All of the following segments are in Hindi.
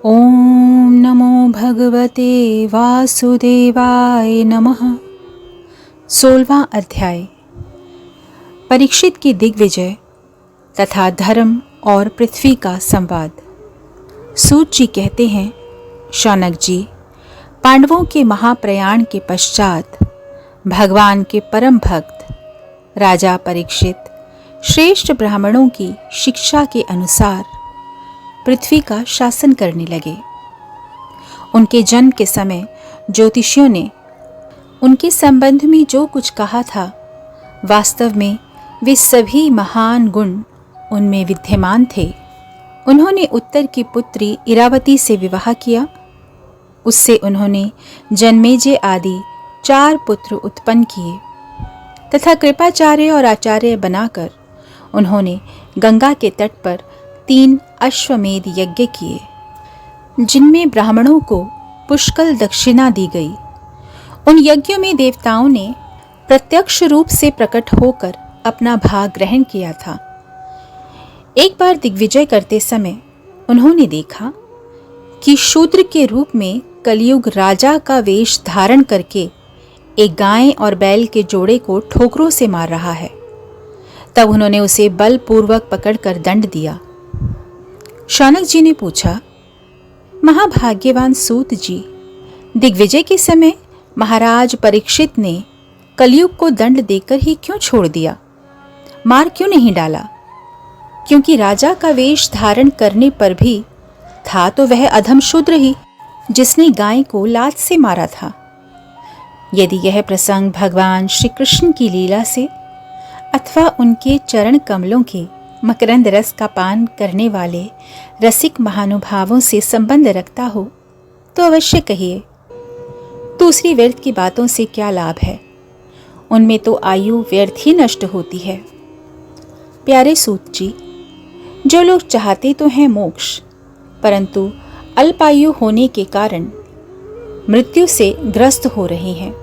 ओम नमो भगवते वासुदेवाय नमः। 16वां अध्याय। परीक्षित की दिग्विजय तथा धर्म और पृथ्वी का संवाद। सूत जी कहते हैं, शौनक जी, पांडवों के महाप्रयाण के पश्चात भगवान के परम भक्त राजा परीक्षित श्रेष्ठ ब्राह्मणों की शिक्षा के अनुसार पृथ्वी का शासन करने लगे। उनके जन्म के समय ज्योतिषियों ने उनके संबंध में जो कुछ कहा था, वास्तव में वे सभी महान गुण उनमें विद्यमान थे। उन्होंने उत्तर की पुत्री इरावती से विवाह किया। उससे उन्होंने जन्मेजय आदि 4 पुत्र उत्पन्न किए तथा कृपाचार्य और आचार्य बनाकर उन्होंने गंगा के तट पर 3 अश्वमेध यज्ञ किए, जिनमें ब्राह्मणों को पुष्कल दक्षिणा दी गई। उन यज्ञों में देवताओं ने प्रत्यक्ष रूप से प्रकट होकर अपना भाग ग्रहण किया था। एक बार दिग्विजय करते समय उन्होंने देखा कि शूद्र के रूप में कलयुग राजा का वेश धारण करके एक गाय और बैल के जोड़े को ठोकरों से मार रहा है। तब उन्होंने उसे बलपूर्वक पकड़कर दंड दिया। शौनक जी ने पूछा, महाभाग्यवान सूत जी, दिग्विजय के समय महाराज परीक्षित ने कलयुग को दंड देकर ही क्यों छोड़ दिया? मार क्यों नहीं डाला? क्योंकि राजा का वेश धारण करने पर भी था तो वह अधम शूद्र ही, जिसने गाय को लात से मारा था। यदि यह प्रसंग भगवान श्री कृष्ण की लीला से अथवा उनके चरण कमलों के मकरंद रस का पान करने वाले रसिक महानुभावों से संबंध रखता हो तो अवश्य कहिए। दूसरी व्यर्थ की बातों से क्या लाभ है? उनमें तो आयु व्यर्थ ही नष्ट होती है। प्यारे सूत जी, जो लोग चाहते तो हैं मोक्ष, परंतु अल्पायु होने के कारण मृत्यु से ग्रस्त हो रहे हैं,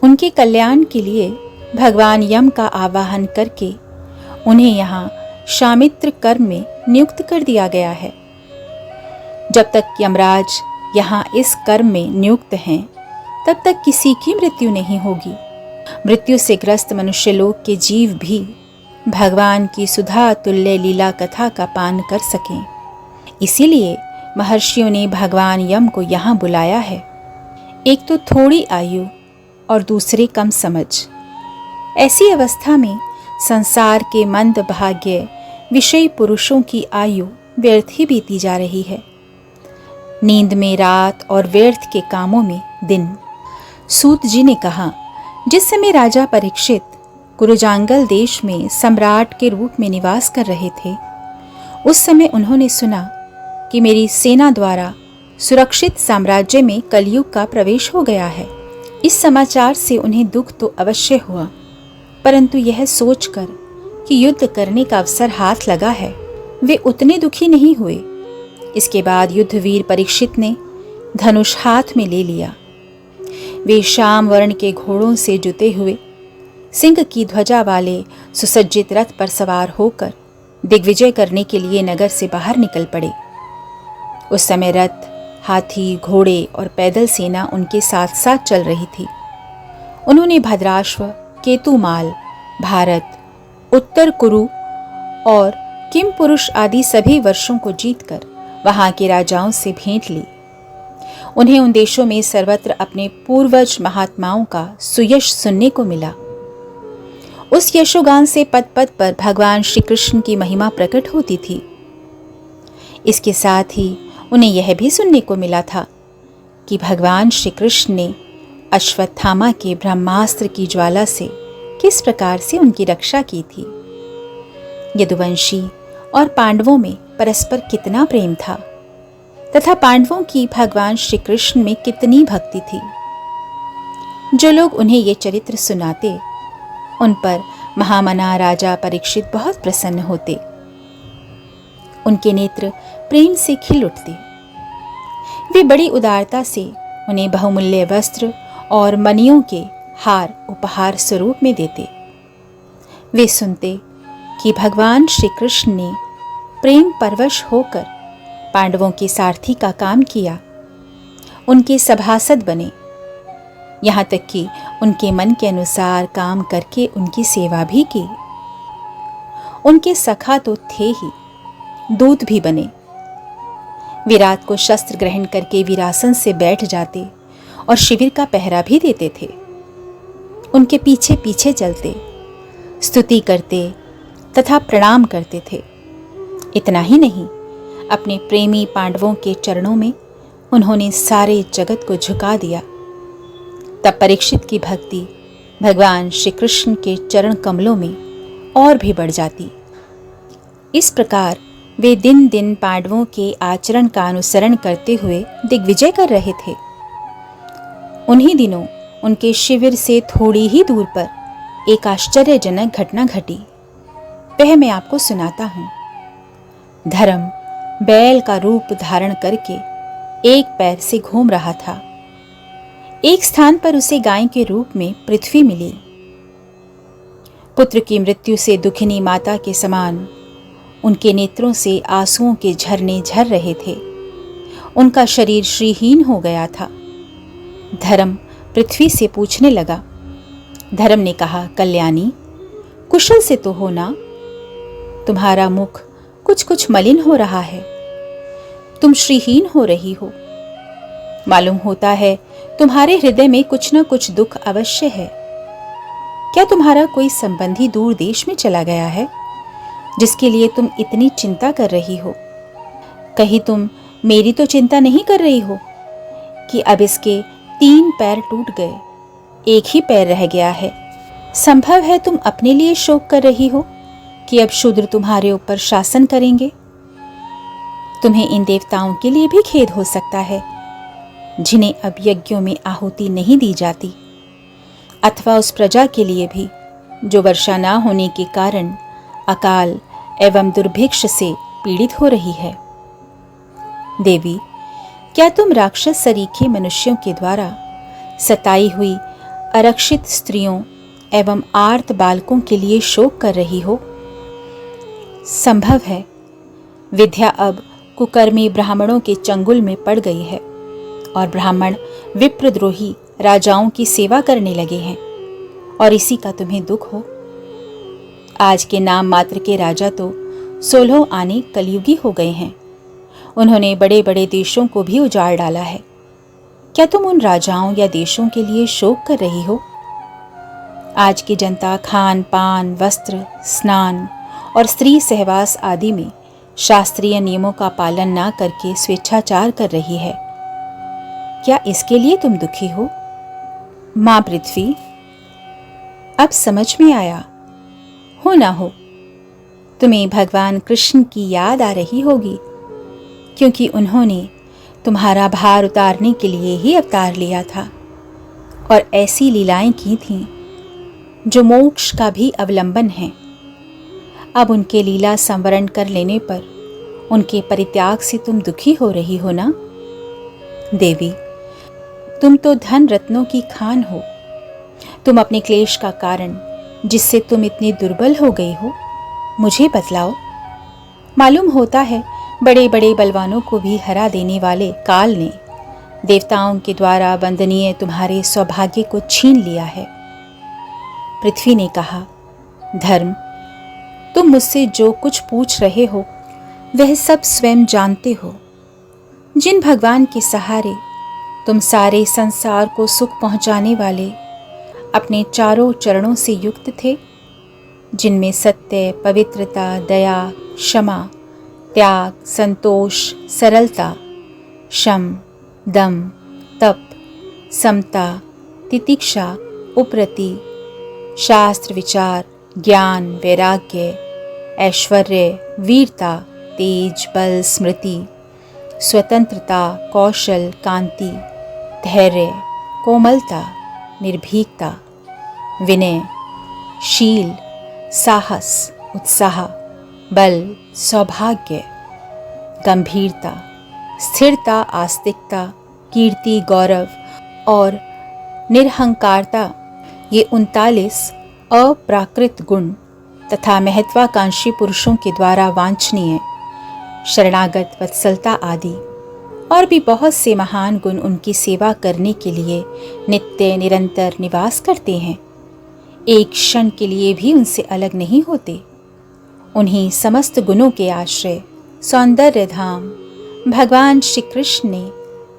उनके कल्याण के लिए भगवान यम का आवाहन करके उन्हें यहाँ शामित्र कर्म में नियुक्त कर दिया गया है। जब तक यमराज यहाँ इस कर्म में नियुक्त हैं, तब तक किसी की मृत्यु नहीं होगी। मृत्यु से ग्रस्त मनुष्यलोक के जीव भी भगवान की सुधा तुल्य लीला कथा का पान कर सकें। इसीलिए महर्षियों ने भगवान यम को यहाँ बुलाया है। एक तो थोड़ी आयु और दूसरे कम समझ। ऐसी अवस्था में संसार के मंद भाग्य विषयी पुरुषों की आयु व्यर्थ ही बीती जा रही है। नींद में रात और व्यर्थ के कामों में दिन। सूत जी ने कहा, जिस समय राजा परीक्षित कुरुजांगल देश में सम्राट के रूप में निवास कर रहे थे, उस समय उन्होंने सुना कि मेरी सेना द्वारा सुरक्षित साम्राज्य में कलयुग का प्रवेश हो गया है। इस समाचार से उन्हें दुख तो अवश्य हुआ, परंतु यह सोचकर कि युद्ध करने का अवसर हाथ लगा है, वे उतने दुखी नहीं हुए। इसके बाद युद्धवीर परीक्षित ने धनुष हाथ में ले लिया। वे श्याम वर्ण के घोड़ों से जुते हुए सिंह की ध्वजा वाले सुसज्जित रथ पर सवार होकर दिग्विजय करने के लिए नगर से बाहर निकल पड़े। उस समय रथ, हाथी, घोड़े और पैदल सेना उनके साथ साथ चल रही थी। उन्होंने भद्राश्व, केतुमाल, भारत, उत्तर कुरु और किम पुरुष आदि सभी वर्षों को जीतकर वहां के राजाओं से भेंट ली। उन्हें उन देशों में सर्वत्र अपने पूर्वज महात्माओं का सुयश सुनने को मिला। उस यशोगान से पद पद पर भगवान श्री कृष्ण की महिमा प्रकट होती थी। इसके साथ ही उन्हें यह भी सुनने को मिला था कि भगवान श्री कृष्ण ने अश्वत्थामा के ब्रह्मास्त्र की ज्वाला से किस प्रकार से उनकी रक्षा की थी। यदुवंशी और पांडवों में परस्पर कितना प्रेम था तथा पांडवों की भगवान श्री कृष्ण में कितनी भक्ति थी। जो लोग उन्हें ये चरित्र सुनाते, उन पर महामना राजा परीक्षित बहुत प्रसन्न होते। उनके नेत्र प्रेम से खिल उठते। वे बड़ी उदारता से उन्हें बहुमूल्य वस्त्र और मणियों के हार उपहार स्वरूप में देते। वे सुनते कि भगवान श्री कृष्ण ने प्रेम परवश होकर पांडवों के सारथी का काम किया, उनके सभासद बने, यहाँ तक कि उनके मन के अनुसार काम करके उनकी सेवा भी की। उनके सखा तो थे ही, दूत भी बने। विराट को शस्त्र ग्रहण करके वीरासन से बैठ जाते और शिविर का पहरा भी देते थे। उनके पीछे पीछे चलते, स्तुति करते तथा प्रणाम करते थे। इतना ही नहीं, अपने प्रेमी पांडवों के चरणों में उन्होंने सारे जगत को झुका दिया। तब परीक्षित की भक्ति भगवान श्री कृष्ण के चरण कमलों में और भी बढ़ जाती। इस प्रकार वे दिन दिन पांडवों के आचरण का अनुसरण करते हुए दिग्विजय कर रहे थे। उन्हीं दिनों उनके शिविर से थोड़ी ही दूर पर एक आश्चर्यजनक घटना घटी। वह मैं आपको सुनाता हूँ। धर्म बैल का रूप धारण करके एक पैर से घूम रहा था। एक स्थान पर उसे गाय के रूप में पृथ्वी मिली। पुत्र की मृत्यु से दुखिनी माता के समान उनके नेत्रों से आंसुओं के झरने झर रहे थे। उनका शरीर श्रीहीन हो गया था। धर्म पृथ्वी से पूछने लगा। धर्म ने कहा, कल्याणी, कुशल से तो हो ना? तुम्हारा मुख कुछ कुछ मलिन हो रहा है। तुम श्रीहीन हो रही हो। मालूम होता है तुम्हारे हृदय में कुछ न कुछ दुख अवश्य है। क्या तुम्हारा कोई संबंधी दूर देश में चला गया है जिसके लिए तुम इतनी चिंता कर रही हो? कहीं तुम मेरी तो चिंता नहीं कर रही हो कि अब इसके 3 पैर टूट गए, एक ही पैर रह गया है। संभव है तुम अपने लिए शोक कर रही हो कि अब शूद्र तुम्हारे ऊपर शासन करेंगे। तुम्हें इन देवताओं के लिए भी खेद हो सकता है जिन्हें अब यज्ञों में आहुति नहीं दी जाती, अथवा उस प्रजा के लिए भी जो वर्षा न होने के कारण अकाल एवं दुर्भिक्ष से पीड़ित हो रही है। देवी, क्या तुम राक्षस सरीखे मनुष्यों के द्वारा सताई हुई अरक्षित स्त्रियों एवं आर्त बालकों के लिए शोक कर रही हो? संभव है विद्या अब कुकर्मी ब्राह्मणों के चंगुल में पड़ गई है और ब्राह्मण विप्रद्रोही राजाओं की सेवा करने लगे हैं, और इसी का तुम्हें दुख हो। आज के नाम मात्र के राजा तो 16 आने कलयुगी हो गए हैं। उन्होंने बड़े बड़े देशों को भी उजाड़ डाला है। क्या तुम उन राजाओं या देशों के लिए शोक कर रही हो? आज की जनता खान पान, वस्त्र, स्नान और स्त्री सहवास आदि में शास्त्रीय नियमों का पालन ना करके स्वेच्छाचार कर रही है। क्या इसके लिए तुम दुखी हो? मां पृथ्वी, अब समझ में आया। हो ना हो, तुम्हें भगवान कृष्ण की याद आ रही होगी, क्योंकि उन्होंने तुम्हारा भार उतारने के लिए ही अवतार लिया था और ऐसी लीलाएं की थीं जो मोक्ष का भी अवलंबन है। अब उनके लीला संवरण कर लेने पर उनके परित्याग से तुम दुखी हो रही हो ना? देवी, तुम तो धन रत्नों की खान हो। तुम अपने क्लेश का कारण, जिससे तुम इतनी दुर्बल हो गई हो, मुझे बतलाओ। मालूम होता है बड़े बड़े बलवानों को भी हरा देने वाले काल ने देवताओं के द्वारा वंदनीय तुम्हारे सौभाग्य को छीन लिया है। पृथ्वी ने कहा, धर्म, तुम मुझसे जो कुछ पूछ रहे हो वह सब स्वयं जानते हो। जिन भगवान के सहारे तुम सारे संसार को सुख पहुंचाने वाले अपने चारों चरणों से युक्त थे, जिनमें सत्य, पवित्रता, दया, क्षमा, त्याग, संतोष, सरलता, शम, दम, तप, समता, तितिक्षा, उपरति, शास्त्र विचार, ज्ञान, वैराग्य, ऐश्वर्य, वीरता, तेज, बल, स्मृति, स्वतंत्रता, कौशल, कांति, धैर्य, कोमलता, निर्भीकता, विनय, शील, साहस, उत्साह, बल, सौभाग्य, गंभीरता, स्थिरता, आस्तिकता, कीर्ति, गौरव और निरहंकारता, ये 39 अप्राकृत गुण तथा महत्वाकांक्षी पुरुषों के द्वारा वांछनीय शरणागत, वत्सलता आदि और भी बहुत से महान गुण उनकी सेवा करने के लिए नित्य निरंतर निवास करते हैं। एक क्षण के लिए भी उनसे अलग नहीं होते। उन्हीं समस्त गुणों के आश्रय सौंदर्य धाम भगवान श्री कृष्ण ने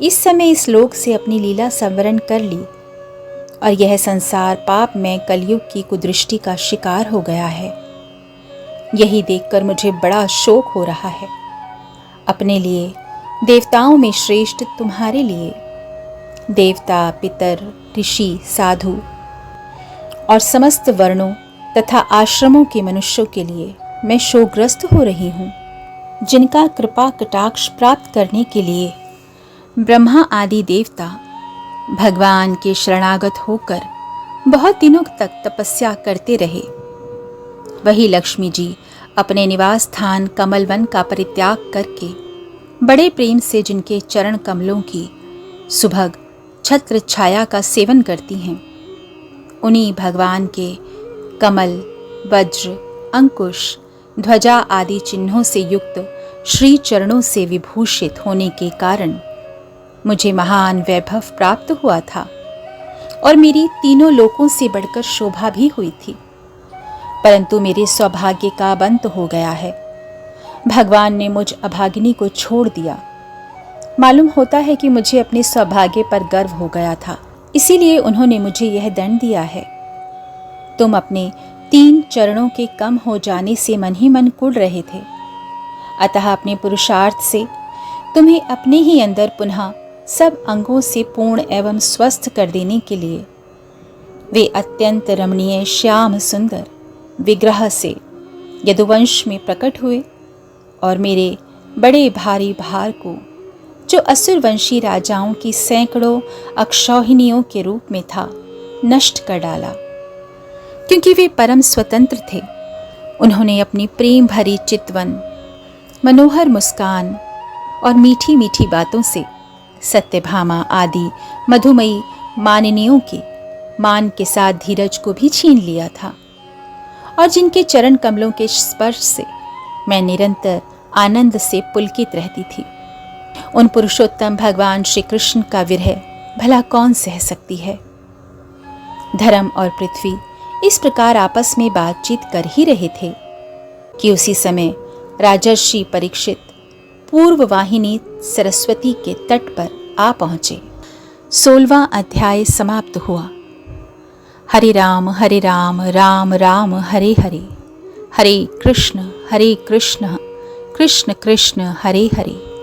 इस समय इस लोक से अपनी लीला संवरण कर ली और यह संसार पाप में कलयुग की कुदृष्टि का शिकार हो गया है। यही देखकर मुझे बड़ा शोक हो रहा है। अपने लिए, देवताओं में श्रेष्ठ तुम्हारे लिए, देवता, पितर, ऋषि, साधु और समस्त वर्णों तथा आश्रमों के मनुष्यों के लिए मैं शोकग्रस्त हो रही हूँ, जिनका कृपा कटाक्ष प्राप्त करने के लिए ब्रह्मा आदि देवता भगवान के शरणागत होकर बहुत दिनों तक तपस्या करते रहे। वही लक्ष्मी जी अपने निवास स्थान कमलवन का परित्याग करके बड़े प्रेम से जिनके चरण कमलों की सुभग छत्र छाया का सेवन करती हैं, उन्हीं भगवान के कमल, वज्र, अंकुश, ध्वजा आदि चिन्हों से युक्त श्री चरणों से विभूषित होने के कारण मुझे महान वैभव प्राप्त हुआ था और मेरी तीनों लोकों से बढ़कर शोभा भी हुई थी। परंतु मेरे सौभाग्य का अंत हो गया है। भगवान ने मुझ अभागिनी को छोड़ दिया। मालूम होता है कि मुझे अपने सौभाग्य पर गर्व हो गया था, इसीलिए उन्होंने मुझे यह दंड दिया है। तुम अपने 3 चरणों के कम हो जाने से मन ही मन कुढ़ रहे थे, अतः अपने पुरुषार्थ से तुम्हें अपने ही अंदर पुनः सब अंगों से पूर्ण एवं स्वस्थ कर देने के लिए वे अत्यंत रमणीय श्याम सुंदर विग्रह से यदुवंश में प्रकट हुए और मेरे बड़े भारी भार को, जो असुरवंशी राजाओं की सैकड़ों अक्षौहिणियों के रूप में था, नष्ट कर डाला। क्योंकि वे परम स्वतंत्र थे, उन्होंने अपनी प्रेम भरी चितवन, मनोहर मुस्कान और मीठी मीठी बातों से सत्यभामा आदि मधुमयी मानिनियों के मान के साथ धीरज को भी छीन लिया था और जिनके चरण कमलों के स्पर्श से मैं निरंतर आनंद से पुलकित रहती थी। उन पुरुषोत्तम भगवान श्री कृष्ण का विरह भला कौन सह सकती है। धर्म और पृथ्वी इस प्रकार आपस में बातचीत कर ही रहे थे कि उसी समय राजर्षि परीक्षित पूर्व वाहिनी सरस्वती के तट पर आ पहुंचे। 16वां अध्याय समाप्त हुआ। हरे राम राम राम हरे हरे, हरे कृष्ण कृष्ण कृष्ण हरे हरे।